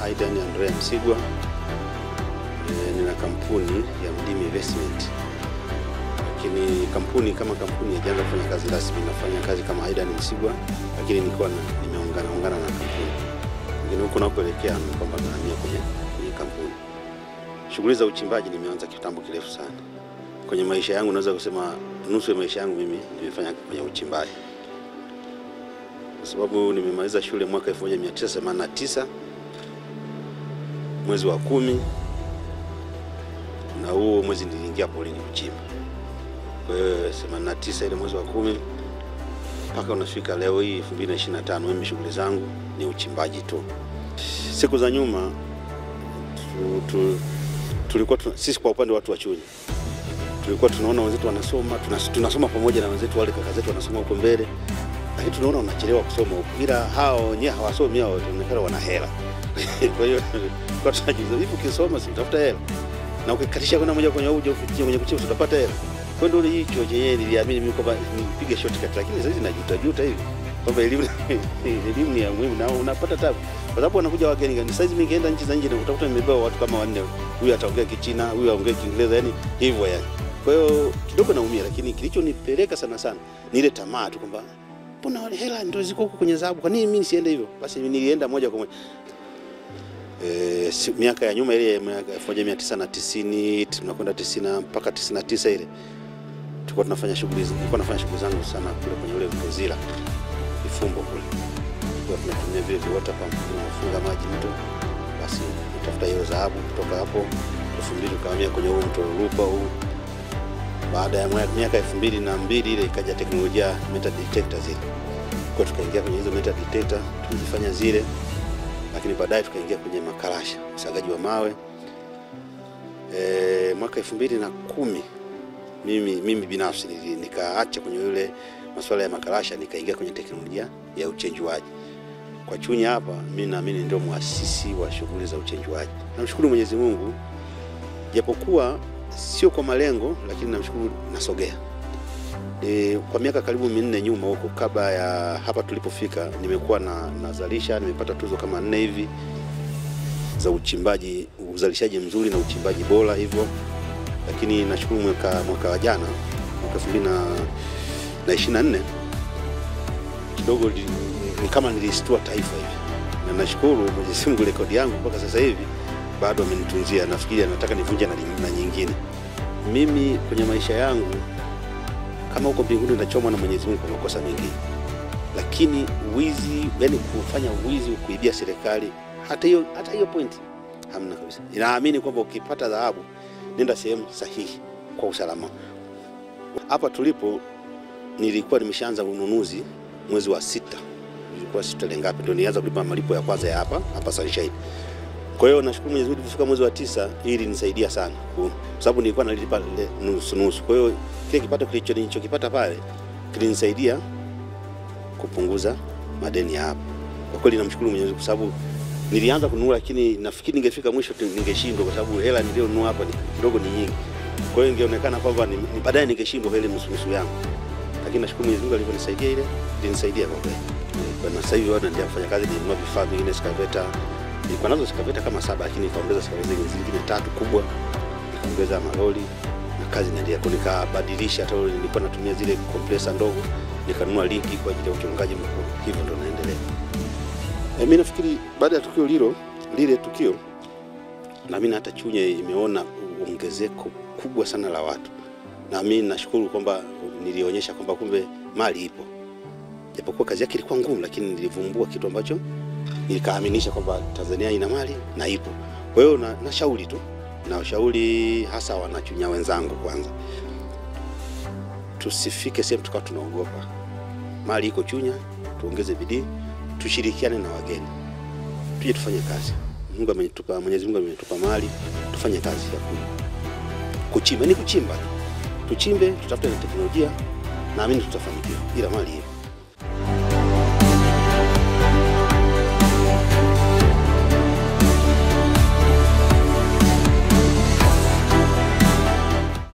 Aidan Andrea Msigwa. Nina kampuni ya Mdimi Investment. Lakini kampuni kama kampuni haijaanza kufanya kazi rasmi, nafanya kazi kama Aidan Msigwa, lakini nimeungana na kampuni. Lakini huko nakoelekea ni kwamba nahamia kwenye kampuni. Shughuli za uchimbaji nimeanza kitambo kirefu sana. Kwenye maisha yangu naweza kusema nusu ya maisha yangu mimi nimefanya kwenye uchimbaji. Kwa sababu nimemaliza shule mwaka 1989 mwezi wa 10, na huo mwezi niliingia polini kuchimba. Kwa hiyo 89 ile mwezi wa 10 mpaka unafika leo hii 2025, mimi shughuli zangu ni uchimbaji tu. Siku za nyuma tulikuwa sisi kwa upande wa watu wa Chunya tulikuwa tunaona wenzetu wanasoma, tunasoma pamoja na wenzetu wale kaka zetu wanasoma huko mbele, lakini tunaona wanachelewa kusoma huko, ila hao wenyewe hawasomi, hao wanaonekana wana hela. Kwa hiyo kwa tunajiuliza, hivi ukisoma si utafuta hela, na ukikatisha kwenda moja kwenye kwenye kuchimba utapata hela? Kwa ndio hicho chenyewe niliamini mimi kwamba nipige shortcut, lakini sasa najuta hivi kwamba elimu ni ya muhimu na unapata tabu, kwa sababu wanakuja wageni gani. Sasa mimi ningeenda nchi za nje na utakuta nimebeba watu kama wanne, huyu ataongea Kichina, huyu aongea Kiingereza, yani hivyo yani. Kwa hiyo kidogo naumia, lakini kilichonipeleka sana ni ile tamaa tu kwamba mbona wale hela ndio ziko huko kwenye dhahabu, kwa nini mimi nisiende hivyo? Basi nilienda moja kwa moja. Miaka ya nyuma ile miaka 1990 tunakwenda 90 mpaka 99 ile tulikuwa tunafanya shughuli zangu sana kule kwenye ule Mzira Ifumbo kule. Kwa tunatumia vile water pump kufunga maji mto, basi tutafuta hiyo dhahabu. Kutoka hapo 2000 tukahamia kwenye huo mto Rupa huu. Baada ya miaka 2002 ile ikaja teknolojia metal detector zile. Kwa tukaingia kwenye hizo metal detector, tulifanya zile, lakini baadaye tukaingia kwenye makarasha, usagaji wa mawe. Mwaka 2010 mimi binafsi nikaacha kwenye yule masuala ya makarasha, nikaingia kwenye teknolojia ya uchenjuaji. Kwa Chunya hapa mimi naamini ndio muasisi wa shughuli za uchenjuaji. Namshukuru Mwenyezi Mungu, japokuwa sio kwa malengo, lakini namshukuru nasogea. Kwa miaka karibu 4 nyuma huko, kabla ya hapa tulipofika, nimekuwa nazalisha, nimepata tuzo kama 4 hivi za uchimbaji, uzalishaji mzuri na uchimbaji bora hivyo. Lakini nashukuru mwaka wa jana, mwaka 2024 kidogo ni kama nilistua taifa hivi, na nashukuru Mwenyezi Mungu, rekodi yangu mpaka sasa hivi bado amenitunzia. Nafikiri anataka nivunje na nyingine. Mimi kwenye maisha yangu kama huko mbinguni nachomwa na Mwenyezi Mungu kwa makosa mengi, lakini wizi, yani kufanya wizi, kuibia serikali, hata hiyo point hamna kabisa. Ninaamini kwamba ukipata dhahabu nenda sehemu sahihi kwa usalama. Hapa tulipo nilikuwa nimeshaanza ununuzi mwezi wa 6. Nilikuwa 6 ngapi ndio nianza kulipa malipo ya kwanza ya hapa Sunshine. Kwa hiyo nashukuru Mwenyezi Mungu, kufika mwezi wa 9 ili nisaidia sana, kwa sababu nilikuwa nalipa nusu. Kwa hiyo kile kipato nilichokipata pale kilinisaidia kupunguza madeni hapa. Kwa kweli namshukuru Mwenyezi Mungu, kwa sababu nilianza kununua, lakini nafikiri ningefika mwisho ningeshindwa, kwa sababu hela nilionunua hapa kidogo ni nyingi. Kwa hiyo ingeonekana kwamba ni baadaye ningeshindwa ile nusu yangu, lakini nashukuru Mwenyezi Mungu aliponisaidia, ile ilinisaidia kwa kweli. Kwa sasa hivi wanaendelea kufanya kazi, ninunua vifaa vingine, excavator. Nilikuwa nazo excavator kama 7, lakini nikaongeza excavator zingine 3 kubwa, nikaongeza malori, na kazi inaendelea. Kwa nikabadilisha, hata nilikuwa natumia zile compressor ndogo, nikanunua ligi kwa ajili ya uchongaji mkubwa. Hivyo ndo naendelea. Mimi nafikiri baada ya lile tukio, na mimi hata Chunya imeona ongezeko kubwa sana la watu, na mimi nashukuru kwamba nilionyesha kwamba kumbe mali ipo. Japokuwa kazi yake ilikuwa ngumu, lakini nilivumbua kitu ambacho nikaaminisha kwamba Tanzania ina mali na ipo. Kwa hiyo nashauri tu, na ushauri hasa wanachunya wenzangu, kwanza tusifike sehemu tukawa tunaogopa. Mali iko Chunya, tuongeze bidii, tushirikiane na wageni, tuje tufanye kazi. Mwenyezi Mungu ametupa mali, tufanye kazi ya kuchimba. Ni kuchimba, tuchimbe, tutafute teknolojia, naamini tutafanikiwa, ila mali ipo.